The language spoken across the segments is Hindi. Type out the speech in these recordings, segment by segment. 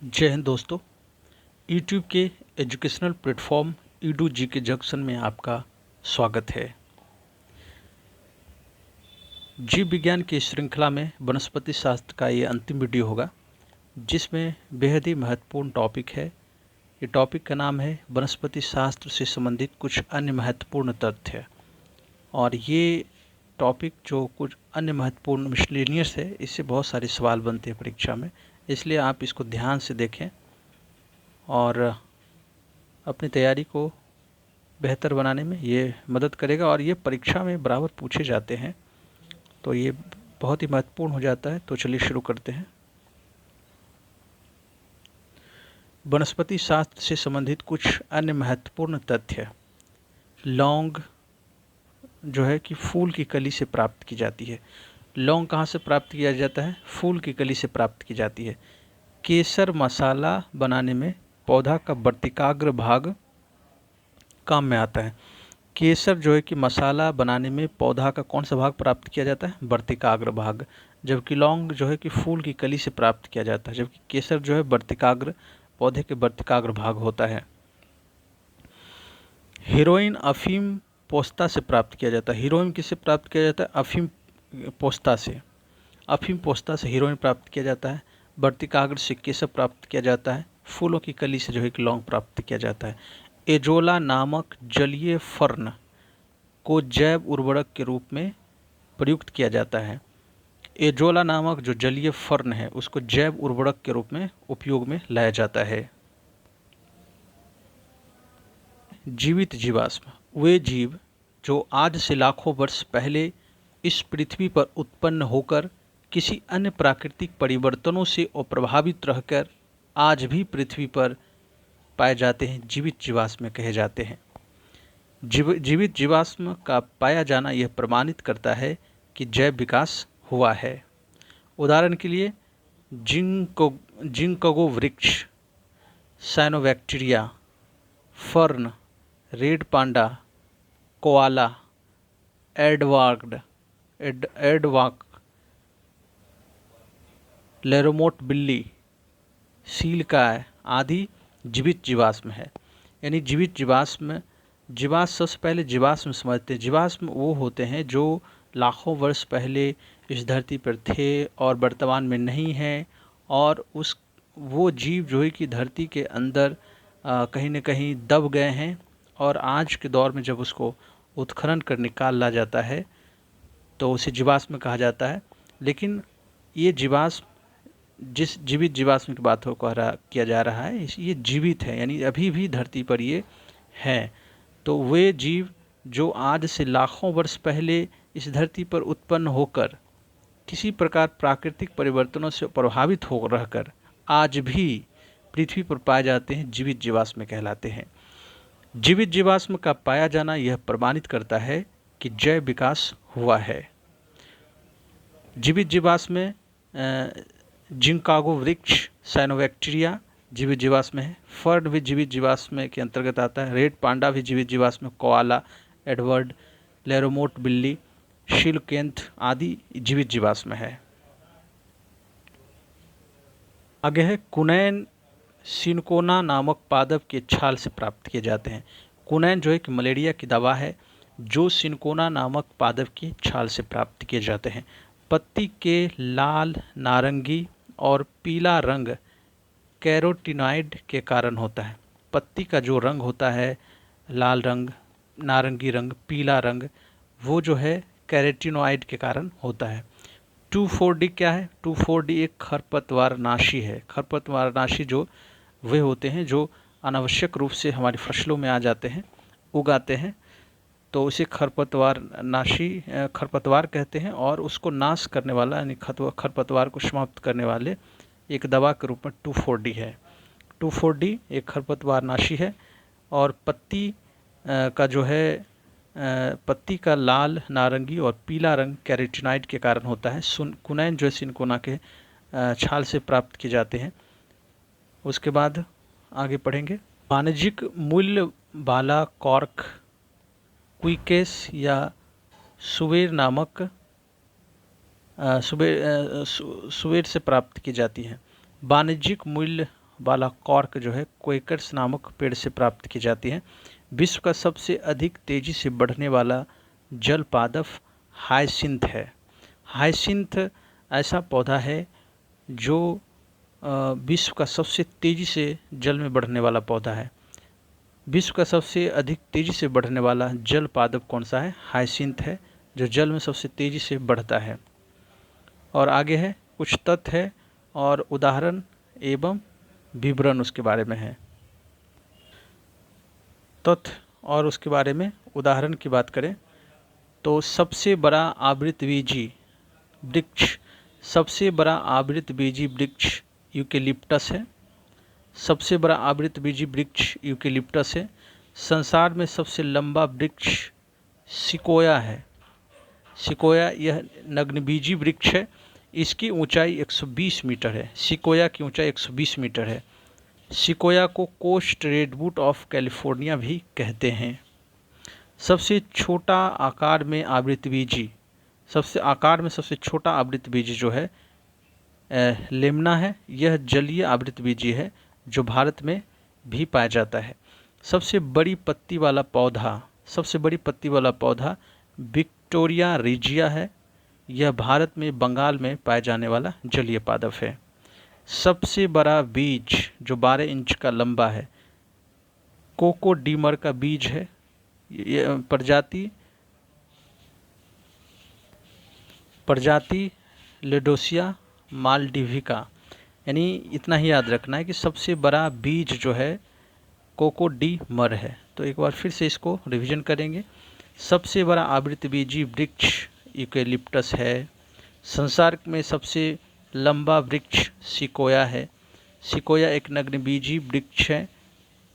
जय हिंद दोस्तों। यूट्यूब के एजुकेशनल प्लेटफॉर्म ईडू जी के जंक्शन में आपका स्वागत है। जीव विज्ञान की श्रृंखला में वनस्पति शास्त्र का ये अंतिम वीडियो होगा, जिसमें बेहद ही महत्वपूर्ण टॉपिक है। ये टॉपिक का नाम है वनस्पति शास्त्र से संबंधित कुछ अन्य महत्वपूर्ण तथ्य। और ये टॉपिक जो कुछ अन्य महत्वपूर्ण मिसलेनियस है, इससे बहुत सारे सवाल बनते हैं परीक्षा में, इसलिए आप इसको ध्यान से देखें और अपनी तैयारी को बेहतर बनाने में ये मदद करेगा। और ये परीक्षा में बराबर पूछे जाते हैं, तो ये बहुत ही महत्वपूर्ण हो जाता है। तो चलिए शुरू करते हैं। वनस्पति शास्त्र से संबंधित कुछ अन्य महत्वपूर्ण तथ्य। लौंग जो है कि फूल की कली से प्राप्त की जाती है। लौंग कहाँ से प्राप्त किया जाता है? फूल की कली से प्राप्त की जाती है। केसर मसाला बनाने में पौधा का वर्तिकाग्र भाग काम में आता है। केसर जो है कि मसाला बनाने में पौधा का कौन सा भाग प्राप्त किया जाता है? वर्तिकाग्र भाग। जबकि लौंग जो है कि फूल की कली से प्राप्त किया जाता है, जबकि केसर जो है वर्तिकाग्र, पौधे के वर्तिकाग्र भाग होता है। हीरोइन अफीम पोस्ता से प्राप्त किया जाता है। हीरोइन किससे प्राप्त किया जाता है? अफीम पोस्ता से। अफीम पोस्ता से हीरोइन प्राप्त किया जाता है। वर्तिकाग्र से केसर प्राप्त किया जाता है। फूलों की कली से जो है कि लौंग प्राप्त किया जाता है। एजोला नामक जलीय फर्न को जैव उर्वरक के रूप में प्रयुक्त किया जाता है। एजोला नामक जो जलीय फर्न है, उसको जैव उर्वरक के रूप में उपयोग में लाया जाता है। जीवित जीवाश्म वे जीव जो आज से लाखों वर्ष पहले इस पृथ्वी पर उत्पन्न होकर किसी अन्य प्राकृतिक परिवर्तनों से अप्रभावित रहकर आज भी पृथ्वी पर पाए जाते हैं, जीवित जीवाश्म कहे जाते हैं। जीवित जीवाश्म का पाया जाना यह प्रमाणित करता है कि जैव विकास हुआ है। उदाहरण के लिए जिंकगो वृक्ष, cyanobacteria, fern, red panda, koala, aardvark, लेरोमोट बिल्ली, सीलकाय आदि जीवित जीवाश्म है। यानी जीवित जीवाश्म सबसे पहले जीवाश्म समझते हैं। जीवाश्म वो होते हैं जो लाखों वर्ष पहले इस धरती पर थे और वर्तमान में नहीं हैं, और वो जीव जो है कि धरती के अंदर कहीं न कहीं दब गए हैं, और आज के दौर में जब उसको उत्खनन कर निकाला जाता है तो उसे जीवाश्म कहा जाता है। लेकिन ये जीवाश्म, जिस जीवित जीवाश्म की बात किया जा रहा है, ये जीवित है, यानी अभी भी धरती पर ये हैं। तो वे जीव जो आज से लाखों वर्ष पहले इस धरती पर उत्पन्न होकर किसी प्रकार प्राकृतिक परिवर्तनों से प्रभावित हो रहकर आज भी पृथ्वी पर पाए जाते हैं, जीवित जीवाश्म कहलाते हैं। जीवित जीवाश्म का पाया जाना यह प्रमाणित करता है कि जैव विकास हुआ है। जीवित जीवाश्म में जिंकागो वृक्ष, साइनोबैक्टीरिया जीवित जीवाश्म है। फर्न भी जीवित जीवाश्म के अंतर्गत आता है। रेड पांडा भी जीवित जीवाश्म, कोआला, एडवर्ड, लेरोमोट बिल्ली, शीलकेंथ आदि जीवित जीवाश्म है। आगे है कुनैन सिनकोना नामक पादप के छाल से प्राप्त किए जाते हैं। कुनैन जो है कि मलेरिया की दवा है, जो सिनकोना नामक पादप की छाल से प्राप्त किए जाते हैं। पत्ती के लाल, नारंगी और पीला रंग कैरोटीनॉइड के कारण होता है। पत्ती का जो रंग होता है, लाल रंग, नारंगी रंग, पीला रंग, वो जो है कैरोटीनॉइड के कारण होता है। 2,4-D क्या है? 2,4-D एक खरपतवारनाशी है। खरपतवारनाशी जो वे होते हैं जो अनावश्यक रूप से हमारी फसलों में आ जाते हैं, उगाते हैं, तो उसे खरपतवार कहते हैं। और उसको नाश करने वाला, यानी खरपतवार को समाप्त करने वाले एक दवा के रूप में 2,4-D है। 2,4-D एक खरपतवारनाशी है। और पत्ती का जो है पत्ती का लाल, नारंगी और पीला रंग कैरोटीनॉइड के कारण होता है। कुनैन जो है सिनकोना के छाल से प्राप्त किए जाते हैं। उसके बाद आगे पढ़ेंगे। वाणिज्यिक मूल्य वाला कॉर्क क्विकेस या सुवेर नामक सुवेर से प्राप्त की जाती है। वाणिज्यिक मूल्य वाला कॉर्क जो है क्वेकर्स नामक पेड़ से प्राप्त की जाती है। विश्व का सबसे अधिक तेजी से बढ़ने वाला जल पादप हायसिंथ है। हायसिंथ ऐसा पौधा है जो विश्व का सबसे तेजी से जल में बढ़ने वाला पौधा है। विश्व का सबसे अधिक तेजी से बढ़ने वाला जल पादप कौन सा है? हायसिंथ है, जो जल में सबसे तेजी से बढ़ता है। और आगे है कुछ तथ्य है और उदाहरण एवं विवरण उसके बारे में है। तथ्य और उसके बारे में उदाहरण की बात करें तो सबसे बड़ा आवृतबीजी वृक्ष, सबसे बड़ा आवृतबीजी वृक्ष यूकेलिप्टस है। सबसे बड़ा आवृतबीजी वृक्ष यूकेलिप्टस है। संसार में सबसे लंबा वृक्ष सिकोया है। सिकोया यह नग्नबीजी वृक्ष है। इसकी ऊंचाई 120 मीटर है। सिकोया की ऊंचाई 120 मीटर है। सिकोया को कोस्ट रेडवुड ऑफ कैलिफोर्निया भी कहते हैं। सबसे छोटा आकार में आवृतबीजी, सबसे छोटा आवृतबीजी जो है लेमना है। यह जलीय आवृतबीजी है जो भारत में भी पाया जाता है। सबसे बड़ी पत्ती वाला पौधा विक्टोरिया रिजिया है। यह भारत में बंगाल में पाया जाने वाला जलीय पादप है। सबसे बड़ा बीज जो 12 इंच का लंबा है कोकोडीमर का बीज है। यह प्रजाति लेडोसिया मालडिविका। यानी इतना ही याद रखना है कि सबसे बड़ा बीज जो है कोकोडीमर है। तो एक बार फिर से इसको रिवीजन करेंगे। सबसे बड़ा आवृतबीजी वृक्ष यूकेलिप्टस है। संसार में सबसे लंबा वृक्ष सिकोया है। सिकोया एक नग्नबीजी वृक्ष है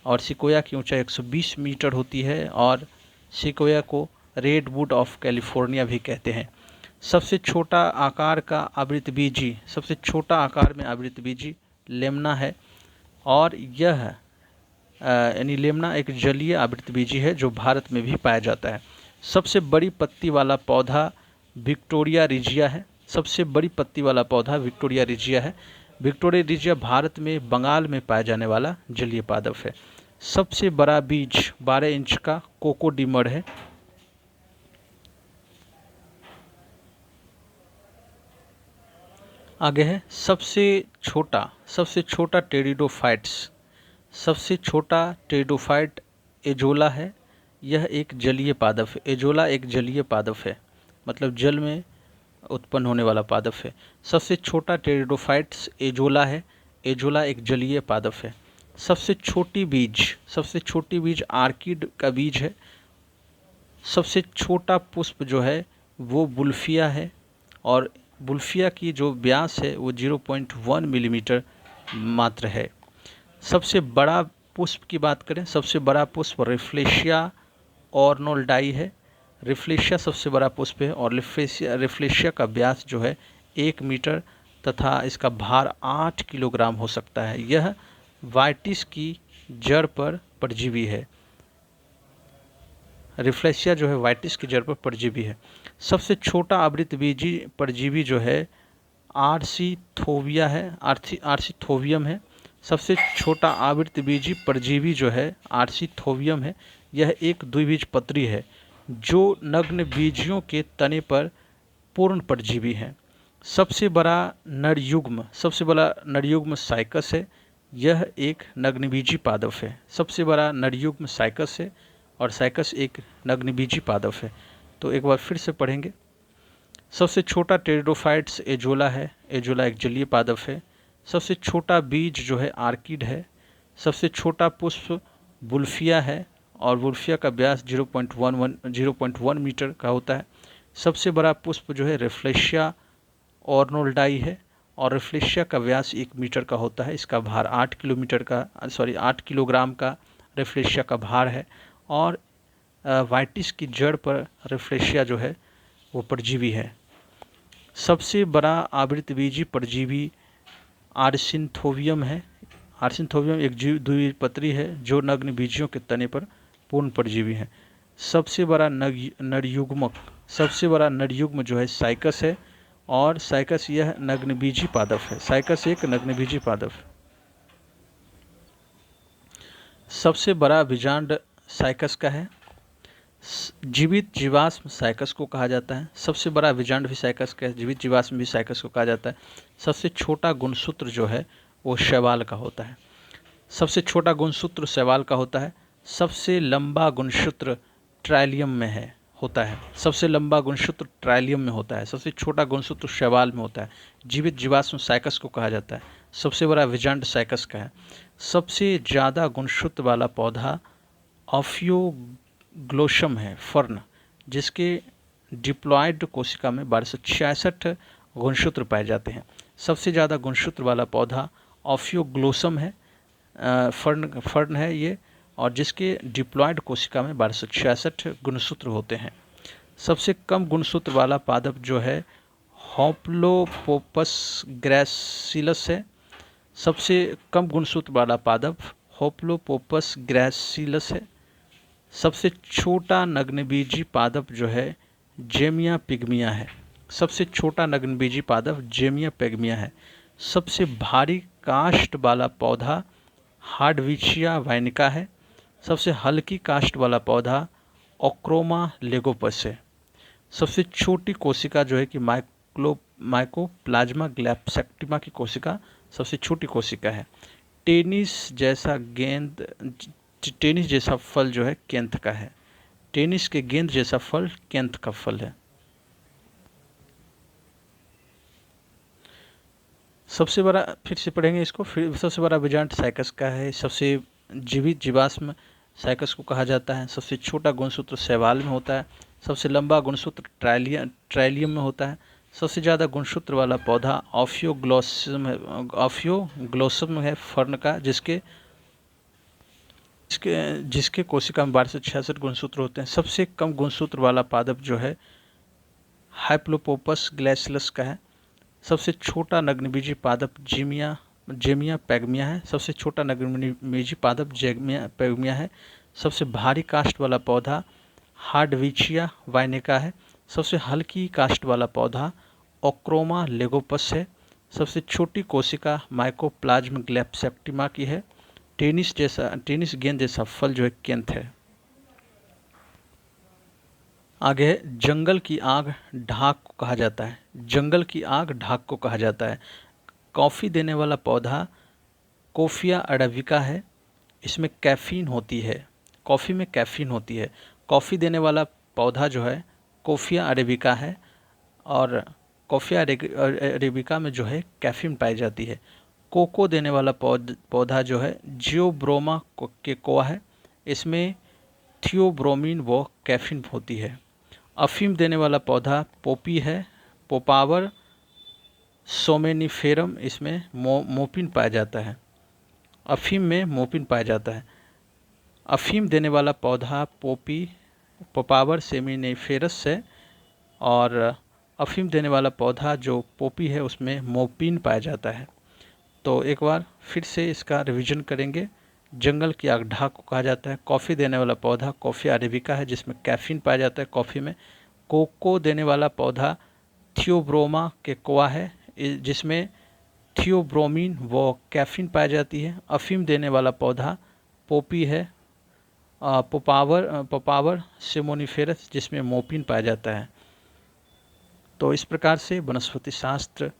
और सिकोया की ऊंचाई 120 मीटर होती है और सिकोया को रेडवुड ऑफ कैलिफोर्निया भी कहते हैं। सबसे छोटा आकार में आवृतबीजी लेमना है और यह यानी लेमना एक जलीय आवृतबीजी है जो भारत में भी पाया जाता है। सबसे बड़ी पत्ती वाला पौधा विक्टोरिया रिजिया है। सबसे बड़ी पत्ती वाला पौधा विक्टोरिया रिजिया है। विक्टोरिया रिजिया भारत में बंगाल में पाया जाने वाला जलीय पादप है। सबसे बड़ा बीज 12 इंच का कोकोडीमर है। आगे है सबसे छोटा टेरिडोफाइट्स। सबसे छोटा टेरिडोफाइट एजोला है। यह एक जलीय पादप है। एजोला एक जलीय पादप है, मतलब जल में उत्पन्न होने वाला पादप है। सबसे छोटा टेरिडोफाइट्स एजोला है। एजोला एक जलीय पादप है। सबसे छोटी बीज आर्किड का बीज है। सबसे छोटा पुष्प जो है वो बुल्फिया है और बुल्फिया की जो व्यास है वो 0.1 मिलीमीटर मात्र है। सबसे बड़ा पुष्प की बात करें, सबसे बड़ा पुष्प रिफ्लेशिया ऑर्नोल्डाई है। रिफ्लेशिया सबसे बड़ा पुष्प है और रिफ्लेशिया का व्यास जो है 1 मीटर तथा इसका भार 8 किलोग्राम हो सकता है। यह वाइटिस की जड़ पर परजीवी है। रिफ्लेशिया जो है वाइटिस की जड़ पर परजीवी है। सबसे छोटा आवृतबीजी परजीवी जो है आर्सीथोवियम है। सबसे छोटा आवृतबीजी परजीवी जो है आर्सीथोवियम है। यह एक द्विबीजपत्री है जो नग्न बीजियों के तने पर पूर्ण परजीवी है। सबसे बड़ा नरयुग्म साइकस है। यह एक नग्नबीजी पादप है। सबसे बड़ा नरयुग्म साइकस है और साइकस एक नग्नबीजी पादप है। तो एक बार फिर से पढ़ेंगे। सबसे छोटा टेरिडोफाइट्स एजोला है। एजोला एक जलीय पादप है। सबसे छोटा बीज जो है आर्किड है। सबसे छोटा पुष्प बुल्फिया है और बुल्फिया का व्यास 0.1 मीटर का होता है। सबसे बड़ा पुष्प जो है रिफ्लेशिया ऑर्नोल्डाई है और रिफ्लेशिया का व्यास 1 मीटर का होता है। इसका भार 8 किलोग्राम का रिफ्लेशिया का भार है और वाइटिस की जड़ पर रिफ्लेशिया जो है वो परजीवी है। सबसे बड़ा आवृतबीजी परजीवी आर्सिन्थोवियम है। आर्सिन्थोवियम एक द्विबीजपत्री है जो नग्न बीजियों के तने पर पूर्ण परजीवी है। सबसे बड़ा नरयुग्म जो है साइकस है और साइकस यह नग्नबीजी पादप है। साइकस एक नग्नबीजी पादप है। सबसे बड़ा बीजांड साइकस का है। जीवित जीवाश्म साइकस को कहा जाता है। सबसे बड़ा बीजांड भी साइकस का है, जीवित जीवाश्म भी साइकस को कहा जाता है। सबसे छोटा गुणसूत्र जो है वो शैवाल का होता है। सबसे छोटा गुणसूत्र शैवाल का होता है। सबसे लंबा गुणसूत्र ट्राइलियम में है होता है। सबसे लंबा गुणसूत्र ट्राइलियम में होता है। सबसे छोटा गुणसूत्र शैवाल में होता है। जीवित जीवाश्म साइकस को कहा जाता है। सबसे बड़ा बीजांड साइकस का है। सबसे ज़्यादा गुणसूत्र वाला पौधा ऑफियोग्लोसम है, फर्न, जिसके डिप्लॉयड कोशिका में 1266 गुणसूत्र पाए जाते हैं। सबसे ज़्यादा गुणसूत्र वाला पौधा ऑफियोग्लोसम है, फर्न है ये, और जिसके डिप्लॉयड कोशिका में 1266 गुणसूत्र होते हैं। सबसे कम गुणसूत्र वाला पादप जो है होप्लोपोपस ग्रैसिलस है। सबसे कम गुणसूत्र वाला पादप होप्लोपोपस ग्रैसिलस है। सबसे छोटा नग्नबीजी पादप जो है जेमिया पिग्मिया है। सबसे छोटा नग्नबीजी पादप जेमिया पिग्मिया है। सबसे भारी काष्ठ वाला पौधा हार्डविचिया वाइनिका है। सबसे हल्की काष्ठ वाला पौधा ओक्रोमा लेगोपस है। सबसे छोटी कोशिका जो है कि माइकोप्लाज्मा ग्लैप्सेक्टिमा की कोशिका सबसे छोटी कोशिका है। टेनिस जैसा फल जो है केंथ का है। टेनिस के गेंद जैसा फल केंथ का फल है। सबसे बड़ा, फिर से पढ़ेंगे इसको, फिर सबसे बड़ा बीजांड साइकस का है। सबसे जीवित जीवाश्म साइकस को कहा जाता है। सबसे छोटा गुणसूत्र शैवाल में होता है। सबसे लंबा गुणसूत्र ट्राइलियम में होता है। सबसे ज़्यादा गुणसूत्र वाला पौधा ऑफियोग्लोसम है, फर्न का, जिसके कोशिका में 1266 गुणसूत्र होते हैं। सबसे कम गुणसूत्र वाला पादप जो है हाइप्लोपोपस ग्लैसिलस का है। सबसे छोटा नग्नबीजी पादप जेमिया पैग्मिया है। सबसे छोटा नग्नबीजी पादप जेमिया पैग्मिया है। सबसे भारी काष्ठ वाला पौधा हार्डविचिया वाइनिका है। सबसे हल्की काष्ठ वाला पौधा ओक्रोमा लेगोपस है। सबसे छोटी कोशिका माइकोप्लाज्मा ग्लैप्सेक्टिमा की है। टेनिस गेंद जैसा फल जो है केंथ है। आगे है जंगल की आग ढाक को कहा जाता है। जंगल की आग ढाक को कहा जाता है। कॉफ़ी देने वाला पौधा कोफिया अरेबिका है। इसमें कैफीन होती है। कॉफ़ी में कैफीन होती है। कॉफ़ी देने वाला पौधा जो है कोफिया अरेबिका है, और कोफिया अरेबिका में जो है कैफीन पाई जाती है। कोको देने वाला पौधा जो है जियोब्रोमा कोकोआ है। इसमें थियोब्रोमीन व कैफीन होती है। अफीम देने वाला पौधा पोपी है, पोपावर सोमेनिफेरम, इसमें मोपिन पाया जाता है। अफीम में मोपिन पाया जाता है। अफीम देने वाला पौधा पोपावर सेमिनिफेरस है, और अफीम देने वाला पौधा जो पोपी है उसमें मोपिन पाया जाता है। तो एक बार फिर से इसका रिवीजन करेंगे। जंगल की आग ढाक को कहा जाता है। कॉफ़ी देने वाला पौधा कॉफ़िया अरेबिका है, जिसमें कैफीन पाया जाता है कॉफ़ी में। कोको देने वाला पौधा थियोब्रोमा कोकोआ है, जिसमें थियोब्रोमीन व कैफीन पाई जाती है। अफीम देने वाला पौधा पोपी है, पोपावर सेमोनिफेरस, जिसमें मोपिन पाया जाता है। तो इस प्रकार से वनस्पति शास्त्र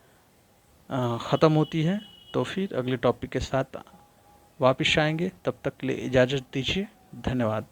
ख़त्म होती है। तो फिर अगले टॉपिक के साथ वापस आएंगे। तब तक के लिए इजाज़त दीजिए। धन्यवाद।